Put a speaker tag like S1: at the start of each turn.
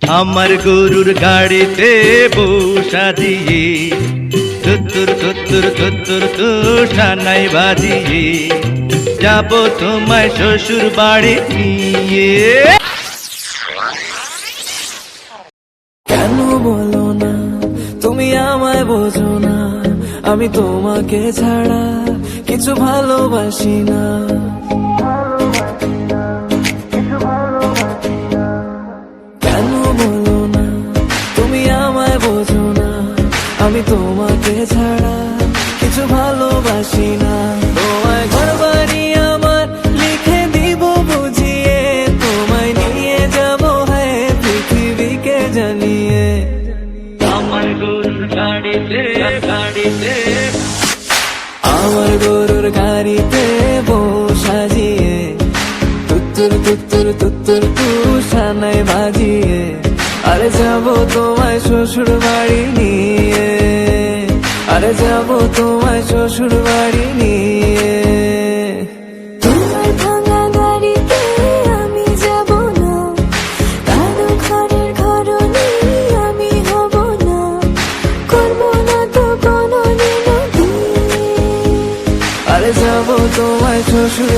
S1: আমার গরুর গাড়িতে বসা দিয়ে তুত্তুর তুত্তুর তুত্তুর তুষানাই বাজিয়ে যাব তোমায় শ্বশুর বাড়ি নিয়ে।
S2: কেন বলো না তুমি আমায় বোঝো না, আমি তোমাকে ছাড়া কিছু ভালোবাসি না। কেন বলো না তুমি আমায় বোঝো না, আমি তোমাকে ছাড়া কিছু ভালোবাসি না। তোমায় ঘর বাড়ি আমার লিখে দিব বুঝিয়ে, তোমায় নিয়ে যাব হ্যাঁ পৃথিবীকে জানিয়ে।
S1: আমার গরুর গাড়িতে গাড়িতে
S2: আমার গরুর গাড়িতে বসাজিয়ে তুত্তুর তুত্তুর তুত্তুর তুষানাই বাজিয়ে, আরে যাব তোমায় শ্বশুর বাড়ি নিয়ে, আরে যাব তোমায় শ্বশুর বাড়ি নিয়ে।
S3: তোমার ভাঙা গাড়িতে আমি যাব না, কারো ঘরের ঘরনি আমি হব না, করব না তো কোনোদিনও বিয়ে।
S2: আরে যাব তোমায় শ্বশুর